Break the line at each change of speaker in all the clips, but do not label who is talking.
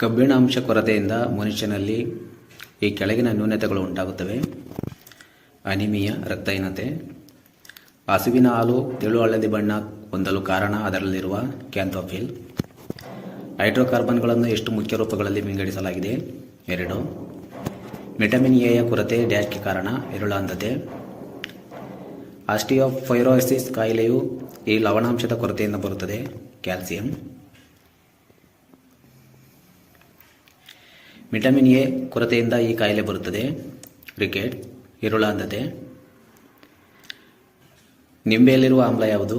ಕಬ್ಬಿಣಾಂಶ ಕೊರತೆಯಿಂದ ಮನುಷ್ಯನಲ್ಲಿ ಈ ಕೆಳಗಿನ ನ್ಯೂನತೆಗಳು ಉಂಟಾಗುತ್ತವೆ. ಅನಿಮಿಯಾ, ರಕ್ತಹೀನತೆ. ಹಸುವಿನ ಹಾಲು ತೆಳು ಹಳದಿ ಬಣ್ಣ ಹೊಂದಲು ಕಾರಣ ಅದರಲ್ಲಿರುವ ಕ್ಯಾಂಥೋಫಿಲ್. ಹೈಡ್ರೋಕಾರ್ಬನ್ಗಳನ್ನು ಎಷ್ಟು ಮುಖ್ಯ ರೂಪಗಳಲ್ಲಿ ವಿಂಗಡಿಸಲಾಗಿದೆ? 2. ವಿಟಮಿನ್ ಎ ಯ ಕೊರತೆ ಡ್ಯಾಶ್ಗೆ ಕಾರಣ? ಇರುಳಾಂಧತೆ. ಆಸ್ಟಿಯೋಪೊರೋಸಿಸ್ ಕಾಯಿಲೆಯು ಈ ಲವಣಾಂಶದ ಕೊರತೆಯಿಂದ ಬರುತ್ತದೆ. ಕ್ಯಾಲ್ಸಿಯಂ. ವಿಟಮಿನ್ ಎ ಕೊರತೆಯಿಂದ ಈ ಕಾಯಿಲೆ ಬರುತ್ತದೆ. ರಿಕೆಟ್, ಇರುಳಾಂಧತೆ. ನಿಂಬೆಯಲ್ಲಿರುವ ಆಮ್ಲ ಯಾವುದು?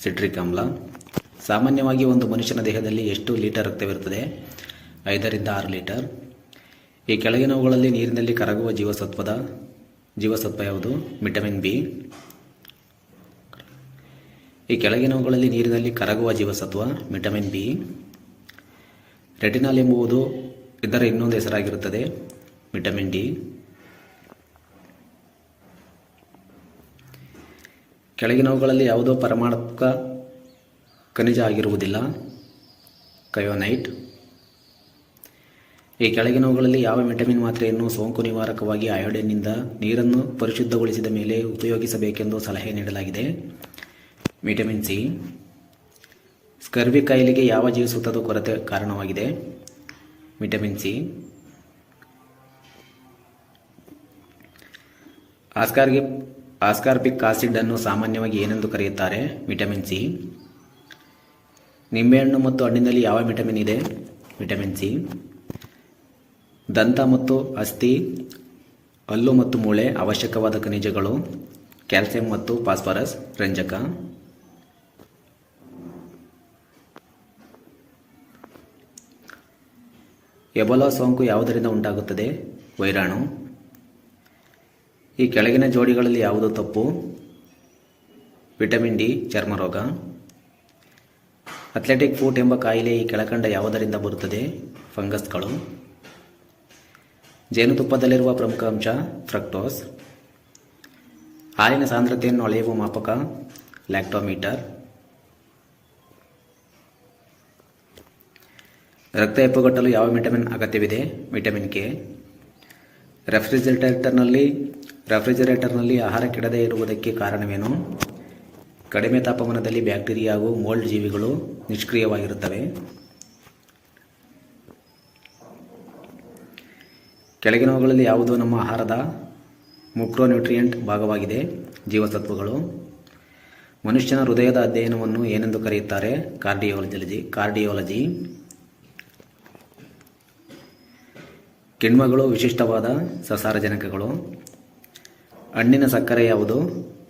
ಸಿಟ್ರಿಕ್ ಆಮ್ಲ. ಸಾಮಾನ್ಯವಾಗಿ ಒಂದು ಮನುಷ್ಯನ ದೇಹದಲ್ಲಿ ಎಷ್ಟು ಲೀಟರ್ ರಕ್ತವಿರುತ್ತದೆ? 5 ರಿಂದ 6 ಲೀಟರ್. ಈ ಕೆಳಗಿನವುಗಳಲ್ಲಿ ನೀರಿನಲ್ಲಿ ಕರಗುವ ಜೀವಸತ್ವ ಯಾವುದು? Vitamin B. ಈ ಕೆಳಗಿನವುಗಳಲ್ಲಿ ನೀರಿನಲ್ಲಿ ಕರಗುವ ಜೀವಸತ್ವ ವಿಟಮಿನ್ ಬಿ. ರೆಟಿನಾಲ್ ಎಂಬುದು ಇದರ ಇನ್ನೊಂದು ಹೆಸರಾಗಿರುತ್ತದೆ, ವಿಟಮಿನ್ ಡಿ. ಕೆಳಗಿನವುಗಳಲ್ಲಿ ಯಾವುದೋ ಪರಮಾಣುಕ ಖನಿಜ ಆಗಿರುವುದಿಲ್ಲ? ಕಯೋನೈಟ್. ಈ ಕೆಳಗಿನವುಗಳಲ್ಲಿ ಯಾವ ವಿಟಮಿನ್ ಮಾತ್ರೆಯನ್ನು ಸೋಂಕು ನಿವಾರಕವಾಗಿ ಅಯೋಡಿನ್ನಿಂದ ನೀರನ್ನು ಪರಿಶುದ್ಧಗೊಳಿಸಿದ ಮೇಲೆ ಉಪಯೋಗಿಸಬೇಕೆಂದು ಸಲಹೆ ನೀಡಲಾಗಿದೆ? Vitamin C. ಸ್ಕರ್ವಿ ಕಾಯಿಲೆಗೆ ಯಾವ ಜೀವಸತ್ವದ ಕೊರತೆ ಕಾರಣವಾಗಿದೆ? Vitamin C. ಆಸ್ಕಾರ್ಬಿಕ್ ಆಸಿಡ್ ಅನ್ನು ಸಾಮಾನ್ಯವಾಗಿ ಏನೆಂದು ಕರೆಯುತ್ತಾರೆ? Vitamin C. ನಿಂಬೆಹಣ್ಣು ಮತ್ತು ಹಣ್ಣಿನಲ್ಲಿ ಯಾವ ವಿಟಮಿನ್ ಇದೆ? Vitamin C. ದಂತ ಮತ್ತು ಅಸ್ಥಿ, ಹಲ್ಲು ಮತ್ತು ಮೂಳೆ ಅವಶ್ಯಕವಾದ ಖನಿಜಗಳು ಕ್ಯಾಲ್ಸಿಯಂ ಮತ್ತು ಫಾಸ್ಫರಸ್. ರಂಜಕ. ಎಬೋಲಾ ಸೋಂಕು ಯಾವುದರಿಂದ ಉಂಟಾಗುತ್ತದೆ? ವೈರಾಣು. ಈ ಕೆಳಗಿನ ಜೋಡಿಗಳಲ್ಲಿ ಯಾವುದು ತಪ್ಪು? ವಿಟಮಿನ್ ಡಿ, ಚರ್ಮರೋಗ. ಅಥ್ಲೆಟಿಕ್ ಫೂಟ್ ಎಂಬ ಕಾಯಿಲೆ ಈ ಕೆಳಕಂಡ ಯಾವುದರಿಂದ ಬರುತ್ತದೆ? ಫಂಗಸ್ಗಳು. ಜೇನುತುಪ್ಪದಲ್ಲಿರುವ ಪ್ರಮುಖ ಅಂಶ ಫ್ರಕ್ಟೋಸ್. ಹಾಲಿನ ಸಾಂದ್ರತೆಯನ್ನು ಅಳೆಯುವ ಮಾಪಕ ಲ್ಯಾಕ್ಟೋಮೀಟರ್. ರಕ್ತ ಹೆಪ್ಪುಗಟ್ಟಲು ಯಾವ ವಿಟಮಿನ್ ಅಗತ್ಯವಿದೆ? Vitamin K. ರೆಫ್ರಿಜರೇಟರ್ನಲ್ಲಿ ಆಹಾರ ಕೆಡದೇ ಇರುವುದಕ್ಕೆ ಕಾರಣವೇನು? ಕಡಿಮೆ ತಾಪಮಾನದಲ್ಲಿ ಬ್ಯಾಕ್ಟೀರಿಯಾ ಹಾಗೂ ಮೋಲ್ಡ್ ಜೀವಿಗಳು ನಿಷ್ಕ್ರಿಯವಾಗಿರುತ್ತವೆ. ಕೆಳಗಿನವುಗಳಲ್ಲಿ ಯಾವುದು ನಮ್ಮ ಆಹಾರದ ಮುಕ್ರೋನ್ಯೂಟ್ರಿಯೆಂಟ್ ಭಾಗವಾಗಿದೆ? ಜೀವಸತ್ವಗಳು. ಮನುಷ್ಯನ ಹೃದಯದ ಅಧ್ಯಯನವನ್ನು ಏನೆಂದು ಕರೆಯುತ್ತಾರೆ? ಕಾರ್ಡಿಯಾಲಜಿ. ಕಿಣ್ವಗಳು ವಿಶಿಷ್ಟವಾದ ಸಸಾರಜನಕಗಳು. ಹಣ್ಣಿನ ಸಕ್ಕರೆ ಯಾವುದು?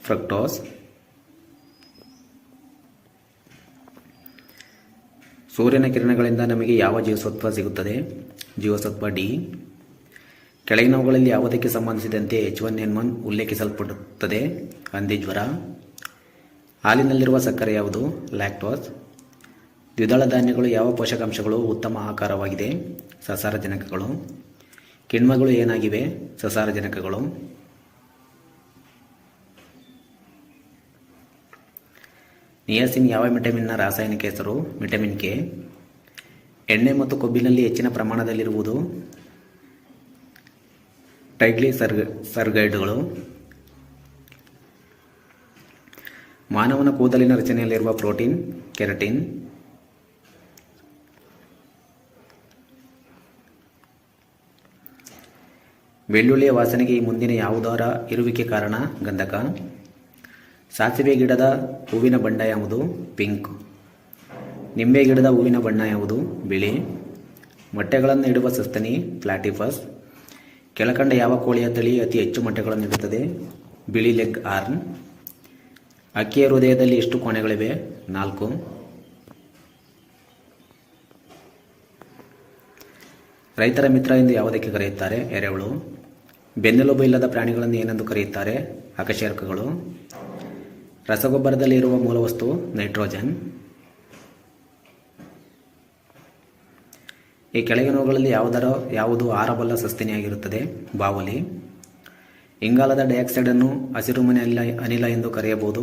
ಫ್ರಕ್ಟೋಸ್. ಸೂರ್ಯನ ಕಿರಣಗಳಿಂದ ನಮಗೆ ಯಾವ ಜೀವಸತ್ವ ಸಿಗುತ್ತದೆ? ಜೀವಸತ್ವ ಡಿ. ಕೆಳಗಿನವುಗಳಲ್ಲಿ ಯಾವುದಕ್ಕೆ ಸಂಬಂಧಿಸಿದಂತೆ H1N1 ಉಲ್ಲೇಖಿಸಲ್ಪಡುತ್ತದೆ? ಹಂದಿಜ್ವರ. ಹಾಲಿನಲ್ಲಿರುವ ಸಕ್ಕರೆ ಯಾವುದು? ಲ್ಯಾಕ್ಟೋಸ್. ದ್ವಿದಳ ಧಾನ್ಯಗಳು ಯಾವ ಪೋಷಕಾಂಶಗಳು ಉತ್ತಮ ಆಹಾರವಾಗಿದೆ? ಸಸಾರಜನಕಗಳು. ಕಿಣ್ವಗಳು ಏನಾಗಿವೆ? ಸಸಾರಜನಕಗಳು. ನಿಯಾಸಿನ್ ಯಾವ ವಿಟಮಿನ್ನ ರಾಸಾಯನಿಕ ಹೆಸರು? Vitamin K. ಎಣ್ಣೆ ಮತ್ತು ಕೊಬ್ಬಿನಲ್ಲಿ ಹೆಚ್ಚಿನ ಪ್ರಮಾಣದಲ್ಲಿರುವುದು? ಟ್ರೈಗ್ಲಿಸರೈಡ್ಗಳು. ಮಾನವನ ಕೂದಲಿನ ರಚನೆಯಲ್ಲಿರುವ ಪ್ರೋಟೀನ್ ಕೆರಟಿನ್. ಬೆಳ್ಳುಳ್ಳಿಯ ವಾಸನೆಗೆ ಈ ಮುಂದಿನ ಯಾವುದರ ಇರುವಿಕೆ ಕಾರಣ? ಗಂಧಕ. ಸಾಸಿವೆ ಗಿಡದ ಹೂವಿನ ಬಣ್ಣ ಯಾವುದು? ಪಿಂಕ್. ನಿಂಬೆ ಗಿಡದ ಹೂವಿನ ಬಣ್ಣ ಯಾವುದು? ಬಿಳಿ. ಮೊಟ್ಟೆಗಳನ್ನು ಇಡುವ ಸಸ್ತನಿ ಪ್ಲಾಟಿಪಸ್. ಕೆಳಕಂಡ ಯಾವ ಕೋಳಿಯ ತಳಿ ಅತಿ ಹೆಚ್ಚು ಮೊಟ್ಟೆಗಳನ್ನು ಇಡುತ್ತದೆ? ಬಿಳಿ ಲೆಗ್ ಆರ್ನ್. ಅಕ್ಕಿಯ ಹೃದಯದಲ್ಲಿ ಎಷ್ಟು ಕೋಣೆಗಳಿವೆ? 4. ರೈತರ ಮಿತ್ರ ಎಂದು ಯಾವುದಕ್ಕೆ ಕರೆಯುತ್ತಾರೆ? ಎರೆಹುಳು. ಬೆನ್ನೆಲುಬು ಇಲ್ಲದ ಪ್ರಾಣಿಗಳನ್ನು ಏನೆಂದು ಕರೆಯುತ್ತಾರೆ? ಅಕಶೇರುಕಗಳು. ರಸಗೊಬ್ಬರದಲ್ಲಿ ಇರುವ ಮೂಲವಸ್ತು ನೈಟ್ರೋಜನ್. ಈ ಕೆಳಗಿನವುಗಳಲ್ಲಿ ಯಾವುದು ಆರಬಲ್ಲ ಸಸ್ತನಿಯಾಗಿರುತ್ತದೆ? ಬಾವಲಿ. ಇಂಗಾಲದ ಡೈಆಕ್ಸೈಡ್ ಅನ್ನು ಹಸಿರುಮನೆ ಅನಿಲ ಎಂದು ಕರೆಯಬಹುದು.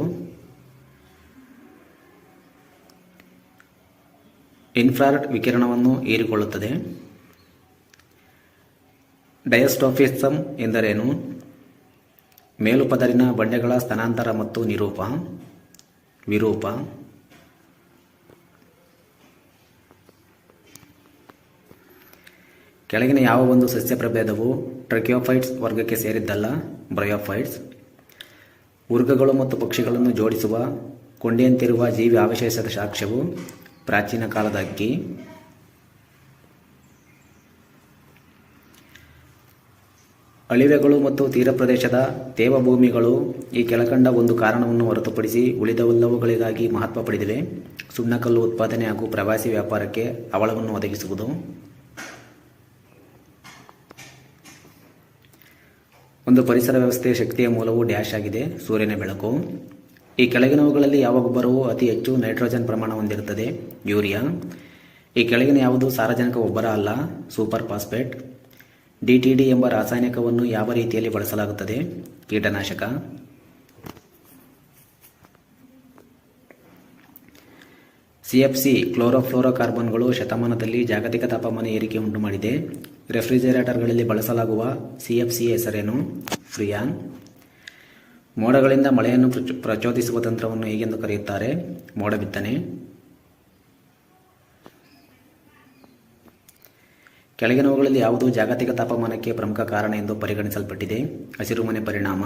ಇನ್ಫ್ರಾರೆಡ್ ವಿಕಿರಣವನ್ನು ಹೀರಿಕೊಳ್ಳುತ್ತದೆ. ಡಯಸ್ಟ್ರೋಫಿಸಮ್ ಎಂದರೇನು? ಮೇಲುಪದರಿನ ಬಂಡೆಗಳ ಸ್ಥಾನಾಂತರ ಮತ್ತು ವಿರೂಪ. ಕೆಳಗಿನ ಯಾವ ಒಂದು ಸಸ್ಯ ಪ್ರಭೇದವು ಟ್ರಕಿಯೋಫೈಟ್ಸ್ ವರ್ಗಕ್ಕೆ ಸೇರಿದ್ದಲ್ಲ? ಬ್ರಯೋಫೈಟ್ಸ್. ಉರ್ಗಗಳು ಮತ್ತು ಪಕ್ಷಿಗಳನ್ನು ಜೋಡಿಸುವ ಕೊಂಡಿಯಂತಿರುವ ಜೀವಿ ಅವಶೇಷದ ಸಾಕ್ಷ್ಯವು ಪ್ರಾಚೀನ ಕಾಲದ ಅಕ್ಕಿ. ಅಳಿವೆಗಳು ಮತ್ತು ತೀರ ಪ್ರದೇಶದ ತೇವಭೂಮಿಗಳು ಈ ಕೆಳಕಂಡ ಒಂದು ಕಾರಣವನ್ನು ಹೊರತುಪಡಿಸಿ ಉಳಿದವೆಲ್ಲವುಗಳಿಗಾಗಿ ಮಹತ್ವ ಪಡೆದಿವೆ. ಸುಣ್ಣಕಲ್ಲು ಉತ್ಪಾದನೆ ಹಾಗೂ ಪ್ರವಾಸಿ ವ್ಯಾಪಾರಕ್ಕೆ ಹವಳವನ್ನು ಒದಗಿಸುವುದು. ಒಂದು ಪರಿಸರ ವ್ಯವಸ್ಥೆಯ ಶಕ್ತಿಯ ಮೂಲವು ಡ್ಯಾಶ್ ಆಗಿದೆ, ಸೂರ್ಯನ ಬೆಳಕು. ಈ ಕೆಳಗಿನವುಗಳಲ್ಲಿ ಯಾವ ಗೊಬ್ಬರವು ಅತಿ ಹೆಚ್ಚು ನೈಟ್ರೋಜನ್ ಪ್ರಮಾಣ ಹೊಂದಿರುತ್ತದೆ? ಯೂರಿಯಾ. ಈ ಕೆಳಗಿನ ಯಾವುದು ಸಾರಜನಕ ಗೊಬ್ಬರ ಅಲ್ಲ? Super phosphate. DDT ಎಂಬ ರಾಸಾಯನಿಕವನ್ನು ಯಾವ ರೀತಿಯಲ್ಲಿ ಬಳಸಲಾಗುತ್ತದೆ? ಕೀಟನಾಶಕ. CFC ಕ್ಲೋರೋಫ್ಲೋರೋಕಾರ್ಬನ್ಗಳು ಶತಮಾನದಲ್ಲಿ ಜಾಗತಿಕ ತಾಪಮಾನ ಏರಿಕೆ ಉಂಟು ಮಾಡಿದೆ. ರೆಫ್ರಿಜರೇಟರ್ಗಳಲ್ಲಿ ಬಳಸಲಾಗುವ CFC ಹೆಸರೇನು? ಫ್ರಿಯಾನ್. ಮೋಡಗಳಿಂದ ಮಳೆಯನ್ನು ಪ್ರಚೋದಿಸುವ ತಂತ್ರವನ್ನು ಹೇಗೆಂದು ಕರೆಯುತ್ತಾರೆ? ಮೋಡ ಬಿತ್ತನೆ. ಕೆಳಗಿನವುಗಳಲ್ಲಿ ಯಾವುದು ಜಾಗತಿಕ ತಾಪಮಾನಕ್ಕೆ ಪ್ರಮುಖ ಕಾರಣ ಎಂದು ಪರಿಗಣಿಸಲ್ಪಟ್ಟಿದೆ? ಹಸಿರುಮನೆ ಪರಿಣಾಮ.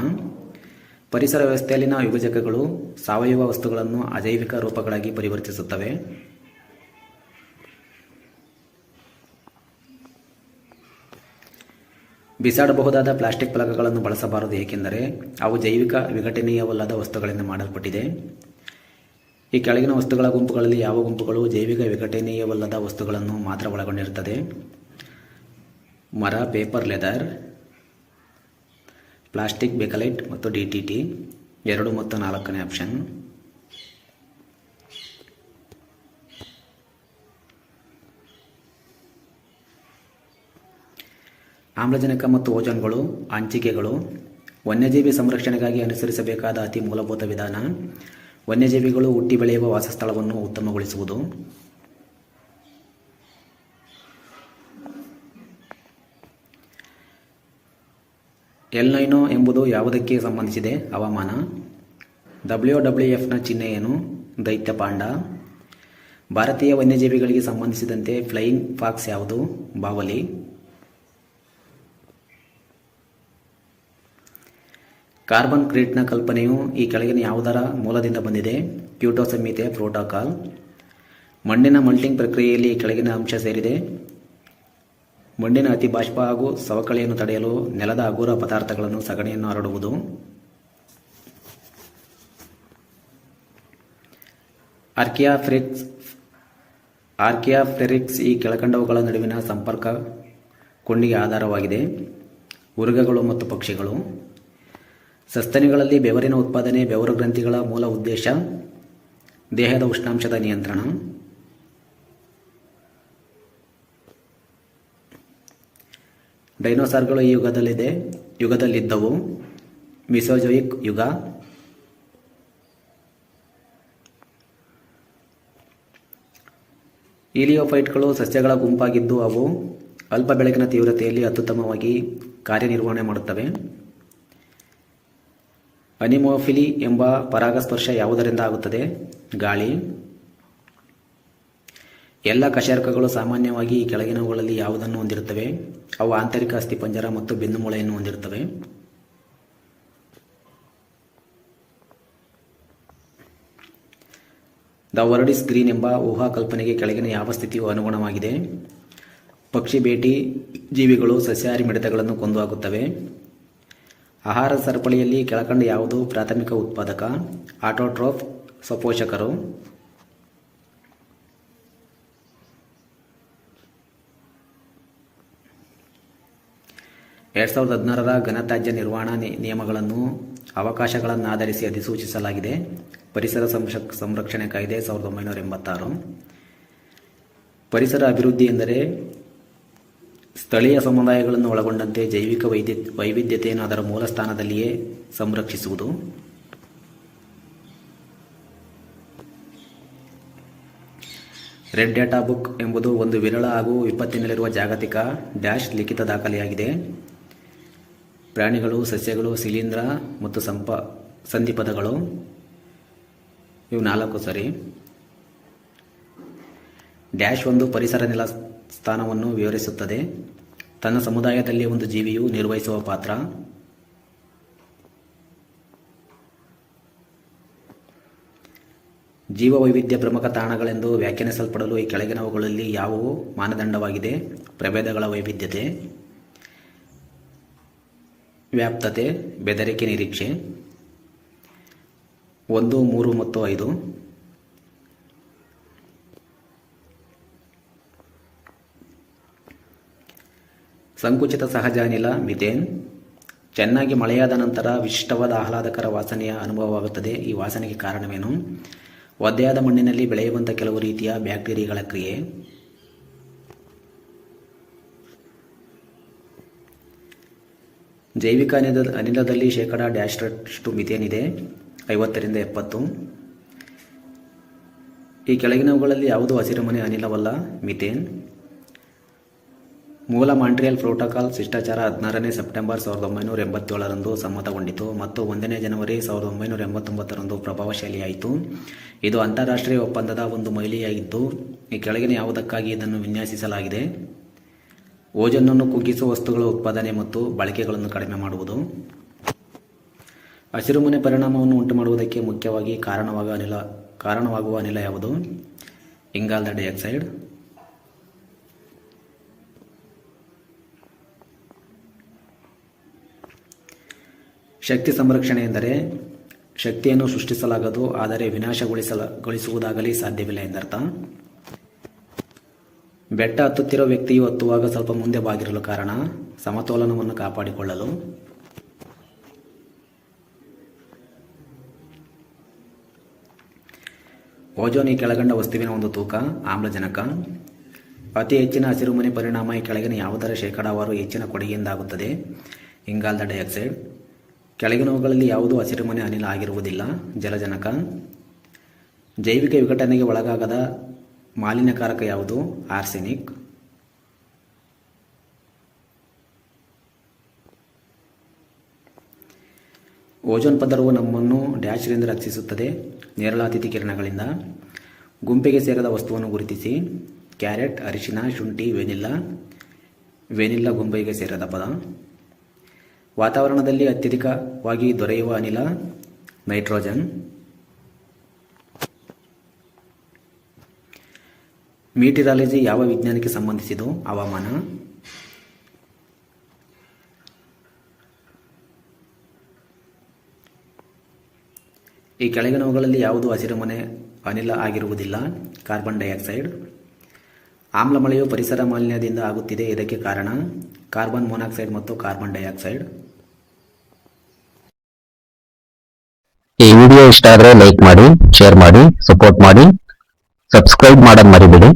ಪರಿಸರ ವ್ಯವಸ್ಥೆಯಲ್ಲಿನ ವಿಭಜಕಗಳು ಸಾವಯವ ವಸ್ತುಗಳನ್ನು ಅಜೈವಿಕ ರೂಪಗಳಾಗಿ ಪರಿವರ್ತಿಸುತ್ತವೆ. ಬಿಸಾಡಬಹುದಾದ ಪ್ಲಾಸ್ಟಿಕ್ ಫಲಕಗಳನ್ನು ಬಳಸಬಾರದು, ಏಕೆಂದರೆ ಅವು ಜೈವಿಕ ವಿಘಟನೀಯವಲ್ಲದ ವಸ್ತುಗಳಿಂದ ಮಾಡಲ್ಪಟ್ಟಿದೆ. ಈ ಕೆಳಗಿನ ವಸ್ತುಗಳ ಗುಂಪುಗಳಲ್ಲಿ ಯಾವ ಗುಂಪುಗಳು ಜೈವಿಕ ವಿಘಟನೀಯವಲ್ಲದ ವಸ್ತುಗಳನ್ನು ಮಾತ್ರ ಒಳಗೊಂಡಿರುತ್ತದೆ? ಮರ, ಪೇಪರ್, ಲೆದರ್. ಪ್ಲಾಸ್ಟಿಕ್, ಬೇಕಲೈಟ್ ಮತ್ತು DDT. 2 ಮತ್ತು 4ನೇ ಆಪ್ಷನ್. ಆಮ್ಲಜನಕ ಮತ್ತು ಓಜೋನ್ಗಳು ಹಂಚಿಕೆಗಳು. ವನ್ಯಜೀವಿ ಸಂರಕ್ಷಣೆಗಾಗಿ ಅನುಸರಿಸಬೇಕಾದ ಅತಿ ಮೂಲಭೂತ ವಿಧಾನ. ವನ್ಯಜೀವಿಗಳು ಹುಟ್ಟಿ ಬೆಳೆಯುವ ವಾಸಸ್ಥಳವನ್ನು ಉತ್ತಮಗೊಳಿಸುವುದು. ಎಲ್ ನೈನೋ ಎಂಬುದು ಯಾವುದಕ್ಕೆ ಸಂಬಂಧಿಸಿದೆ? ಹವಾಮಾನ. WWFನ ಚಿಹ್ನೆ ಏನು? ದೈತ್ಯ ಪಾಂಡ. ಭಾರತೀಯ ವನ್ಯಜೀವಿಗಳಿಗೆ ಸಂಬಂಧಿಸಿದಂತೆ ಫ್ಲೈಯಿಂಗ್ ಫಾಕ್ಸ್ ಯಾವುದು? ಬಾವಲಿ. ಕಾರ್ಬನ್ ಕ್ರೀಟ್ನ ಕಲ್ಪನೆಯು ಈ ಕೆಳಗಿನ ಯಾವುದರ ಮೂಲದಿಂದ ಬಂದಿದೆ? ಕ್ಯೋಟೋ ಸಂಹಿತೆಯ ಪ್ರೋಟೋಕಾಲ್. ಮಣ್ಣಿನ ಮಲ್ಟಿಂಗ್ ಪ್ರಕ್ರಿಯೆಯಲ್ಲಿ ಈ ಕೆಳಗಿನ ಅಂಶ ಸೇರಿದೆ? ಮಣ್ಣಿನ ಅತಿ ಬಾಷ್ಪ ಹಾಗೂ ಸವಕಳಿಯನ್ನು ತಡೆಯಲು ನೆಲದ ಹಗುರ ಪದಾರ್ಥಗಳನ್ನು ಸಗಣಿಯನ್ನು ಹರಡುವುದು. ಆರ್ಕಿಯಾಫೆರಿಕ್ಸ್ ಈ ಕೆಳಕಂಡವುಗಳ ನಡುವಿನ ಸಂಪರ್ಕ ಕೊಂಡಿಗೆ ಆಧಾರವಾಗಿದೆ. ಉರ್ಗಗಳು ಮತ್ತು ಪಕ್ಷಿಗಳು. ಸಸ್ತನಿಗಳಲ್ಲಿ ಬೆವರಿನ ಉತ್ಪಾದನೆ ಬೆವರು ಗ್ರಂಥಿಗಳ ಮೂಲ ಉದ್ದೇಶ ದೇಹದ ಉಷ್ಣಾಂಶದ ನಿಯಂತ್ರಣ. ಡೈನೋಸಾರ್ಗಳು ಈ ಯುಗದಲ್ಲಿದ್ದವು. ಮಿಸೋಜೋಯಿಕ್ ಯುಗ. ಈಲಿಯೋಫೈಟ್ಗಳು ಸಸ್ಯಗಳ ಗುಂಪಾಗಿದ್ದು ಅವು ಅಲ್ಪ ಬೆಳಕಿನ ತೀವ್ರತೆಯಲ್ಲಿ ಅತ್ಯುತ್ತಮವಾಗಿ ಕಾರ್ಯನಿರ್ವಹಣೆ ಮಾಡುತ್ತವೆ. ಅನಿಮೋಫಿಲಿ ಎಂಬ ಪರಾಗಸ್ಪರ್ಶ ಯಾವುದರಿಂದ ಆಗುತ್ತದೆ? ಗಾಳಿ. ಎಲ್ಲ ಕಶೇರುಕಗಳು ಸಾಮಾನ್ಯವಾಗಿ ಈ ಕೆಳಗಿನವುಗಳಲ್ಲಿ ಯಾವುದನ್ನು ಹೊಂದಿರುತ್ತವೆ? ಅವು ಆಂತರಿಕ ಅಸ್ಥಿಪಂಜರ ಮತ್ತು ಬೆನ್ನುಮೂಳೆಯನ್ನು ಹೊಂದಿರುತ್ತವೆ. ದ ವರ್ಡ್ ಇಸ್ ಗ್ರೀನ್ ಎಂಬ ಊಹಾ ಕಲ್ಪನೆಗೆ ಕೆಳಗಿನ ಯಾವ ಸ್ಥಿತಿಯು ಅನುಗುಣವಾಗಿದೆ? ಪಕ್ಷಿ ಬೇಟಿ ಜೀವಿಗಳು ಸಸ್ಯಾಹಾರಿ ಮಿಡತೆಗಳನ್ನು ಕೊಂದು ಹಾಕುತ್ತವೆ. ಆಹಾರ ಸರಪಳಿಯಲ್ಲಿ ಕೆಳಕಂಡ ಯಾವುದು ಪ್ರಾಥಮಿಕ ಉತ್ಪಾದಕ? ಆಟೋಟ್ರೋಫ್ ಸ್ವಪೋಷಕರು. 2016ರ ಘನತ್ಯಾಜ್ಯ ನಿರ್ವಹಣಾ ನಿಯಮಗಳನ್ನು ಅವಕಾಶಗಳನ್ನಾಧರಿಸಿ ಅಧಿಸೂಚಿಸಲಾಗಿದೆ. ಪರಿಸರ ಸಂರಕ್ಷಣೆ ಕಾಯ್ದೆ 1986. ಪರಿಸರ ಅಭಿವೃದ್ಧಿ ಎಂದರೆ ಸ್ಥಳೀಯ ಸಮುದಾಯಗಳನ್ನು ಒಳಗೊಂಡಂತೆ ಜೈವಿಕ ವೈವಿಧ್ಯತೆಯನ್ನು ಅದರ ಮೂಲ ಸ್ಥಾನದಲ್ಲಿಯೇ ಸಂರಕ್ಷಿಸುವುದು. ರೆಡ್ ಡೇಟಾ ಬುಕ್ ಎಂಬುದು ಒಂದು ವಿರಳ ಹಾಗೂ ವಿಪತ್ತಿನಲ್ಲಿರುವ ಜಾಗತಿಕ ಡ್ಯಾಶ್ ಲಿಖಿತ ದಾಖಲೆಯಾಗಿದೆ. ಪ್ರಾಣಿಗಳು, ಸಸ್ಯಗಳು, ಶಿಲೀಂಧ್ರ ಮತ್ತು ಸಂಧಿಪದಗಳು ಇವು 4 ಸರಿ. ಡ್ಯಾಶ್ ಒಂದು ಪರಿಸರ ನೆಲ ಸ್ಥಾನವನ್ನು ವಿವರಿಸುತ್ತದೆ. ತನ್ನ ಸಮುದಾಯದಲ್ಲಿ ಒಂದು ಜೀವಿಯು ನಿರ್ವಹಿಸುವ ಪಾತ್ರ. ಜೀವವೈವಿಧ್ಯ ಪ್ರಮುಖ ತಾಣಗಳೆಂದು ವ್ಯಾಖ್ಯಾನಿಸಲ್ಪಡಲು ಈ ಕೆಳಗಿನವುಗಳಲ್ಲಿ ಯಾವುವು ಮಾನದಂಡವಾಗಿದೆ? ಪ್ರಭೇದಗಳ ವೈವಿಧ್ಯತೆ, ವ್ಯಾಪ್ತತೆ, ಬೆದರಿಕೆ ನಿರೀಕ್ಷೆ. 1, 3 ಮತ್ತು 5. ಸಂಕುಚಿತ ಸಹಜ ಅನಿಲ ಮಿಥೇನ್. ಚೆನ್ನಾಗಿ ಮಳೆಯಾದ ನಂತರ ವಿಶಿಷ್ಟವಾದ ಆಹ್ಲಾದಕರ ವಾಸನೆಯ ಅನುಭವವಾಗುತ್ತದೆ. ಈ ವಾಸನೆಗೆ ಕಾರಣವೇನು? ಒದ್ದೆಯಾದ ಮಣ್ಣಿನಲ್ಲಿ ಬೆಳೆಯುವಂಥ ಕೆಲವು ರೀತಿಯ ಬ್ಯಾಕ್ಟೀರಿಯಾಗಳ ಕ್ರಿಯೆ. ಜೈವಿಕ ಅನಿಲದಲ್ಲಿ ಶೇಕಡಾ ಡ್ಯಾಶ್ರಷ್ಟು ಮಿಥೇನ್ ಇದೆ, 50 ರಿಂದ 70. ಈ ಕೆಳಗಿನವುಗಳಲ್ಲಿ ಯಾವುದು ಹಸಿರುಮನೆ ಅನಿಲವಲ್ಲ? ಮಿಥೇನ್. ಮೂಲ ಮಾಂಟ್ರಿಯಲ್ ಪ್ರೋಟೋಕಾಲ್ ಶಿಷ್ಟಾಚಾರ 16ನೇ ಸೆಪ್ಟೆಂಬರ್ 1987ರಂದು ಸಮ್ಮತಗೊಂಡಿತು ಮತ್ತು 1ನೇ ಜನವರಿ 1989ರಂದು ಪ್ರಭಾವಶಾಲಿಯಾಯಿತು. ಇದು ಅಂತಾರಾಷ್ಟ್ರೀಯ ಒಪ್ಪಂದದ ಒಂದು ಮೈಲಿಯಾಗಿದ್ದು, ಈ ಕೆಳಗಿನ ಯಾವುದಕ್ಕಾಗಿ ಇದನ್ನು ವಿನ್ಯಾಸಿಸಲಾಗಿದೆ? ಓಜೋನನ್ನು ಕುಗ್ಗಿಸುವ ವಸ್ತುಗಳ ಉತ್ಪಾದನೆ ಮತ್ತು ಬಳಕೆಗಳನ್ನು ಕಡಿಮೆ ಮಾಡುವುದು. ಹಸಿರುಮನೆ ಪರಿಣಾಮವನ್ನು ಉಂಟುಮಾಡುವುದಕ್ಕೆ ಮುಖ್ಯವಾಗಿ ಕಾರಣವಾಗುವ ಅನಿಲ ಯಾವುದು? ಇಂಗಾಲದ ಡೈಆಕ್ಸೈಡ್. ಶಕ್ತಿ ಸಂರಕ್ಷಣೆ ಎಂದರೆ ಶಕ್ತಿಯನ್ನು ಸೃಷ್ಟಿಸಲಾಗದು, ಆದರೆ ವಿನಾಶಗೊಳಿಸುವುದಾಗಲಿ ಸಾಧ್ಯವಿಲ್ಲ ಎಂದರ್ಥ. ಬೆಟ್ಟ ಹತ್ತುತ್ತಿರುವ ವ್ಯಕ್ತಿಯು ಹತ್ತುವಾಗ ಸ್ವಲ್ಪ ಮುಂದೆ ಬಾಗಿರಲು ಕಾರಣ ಸಮತೋಲನವನ್ನು ಕಾಪಾಡಿಕೊಳ್ಳಲು. ಓಜೋನ್ ಈ ಕೆಳಗಂಡ ವಸ್ತುವಿನ ಒಂದು ತೂಕ. ಆಮ್ಲಜನಕ. ಅತಿ ಹೆಚ್ಚಿನ ಹಸಿರುಮನೆ ಪರಿಣಾಮ ಈ ಕೆಳಗಿನ ಯಾವುದರ ಶೇಕಡಾವಾರು ಹೆಚ್ಚಿನ ಕೊಡುಗೆಯಿಂದಾಗುತ್ತದೆ? ಇಂಗಾಲದ ಡೈಆಕ್ಸೈಡ್. ಕೆಳಗಿನವುಗಳಲ್ಲಿ ಯಾವುದು ಹಸಿರುಮನೆ ಅನಿಲ ಆಗಿರುವುದಿಲ್ಲ? ಜಲಜನಕ. ಜೈವಿಕ ವಿಘಟನೆಗೆ ಒಳಗಾಗದ ಮಾಲಿನ್ಯಕಾರಕ ಯಾವುದು? ಆರ್ಸೆನಿಕ್. ಓಜೋನ್ ಪದರವು ನಮ್ಮನ್ನು ಡ್ಯಾಶ್ರಿಂದ ರಕ್ಷಿಸುತ್ತದೆ? ನೇರಳಾತಿಥಿ ಕಿರಣಗಳಿಂದ. ಗುಂಪಿಗೆ ಸೇರದ ವಸ್ತುವನ್ನು ಗುರುತಿಸಿ. ಕ್ಯಾರೆಟ್, ಅರಿಶಿನ, ಶುಂಠಿ, ವೆನಿಲ್ಲಾ. ವೆನಿಲ್ಲಾ ಗುಂಪಿಗೆ ಸೇರದ ಪದ. ವಾತಾವರಣದಲ್ಲಿ ಅತ್ಯಧಿಕವಾಗಿ ದೊರೆಯುವ ಅನಿಲ? ನೈಟ್ರೋಜನ್. ಮೀಟಿರಾಲಜಿ ಯಾವ ವಿಜ್ಞಾನಕ್ಕೆ ಸಂಬಂಧಿಸಿದು? ಹವಾಮಾನ. ಈ ಕೆಳಗಿನವುಗಳಲ್ಲಿ ಯಾವುದು ಹಸಿರುಮನೆ ಅನಿಲ ಆಗಿರುವುದಿಲ್ಲ? Carbon dioxide. ಆಮ್ಲ ಮಳೆಯು ಪರಿಸರ ಮಾಲಿನ್ಯದಿಂದ ಆಗುತ್ತಿದೆ, ಇದಕ್ಕೆ ಕಾರಣ? ಕಾರ್ಬನ್ ಮೊನಾಕ್ಸೈಡ್ ಮತ್ತು ಕಾರ್ಬನ್ ಡೈಆಕ್ಸೈಡ್.
ಈ ವಿಡಿಯೋ ಇಷ್ಟ ಆದರೆ ಲೈಕ್ ಮಾಡಿ, ಶೇರ್ ಮಾಡಿ, ಸಪೋರ್ಟ್ ಮಾಡಿ, ಸಬ್ಸ್ಕ್ರೈಬ್ ಮಾಡೋದು ಮರಿಬೇಡಿ.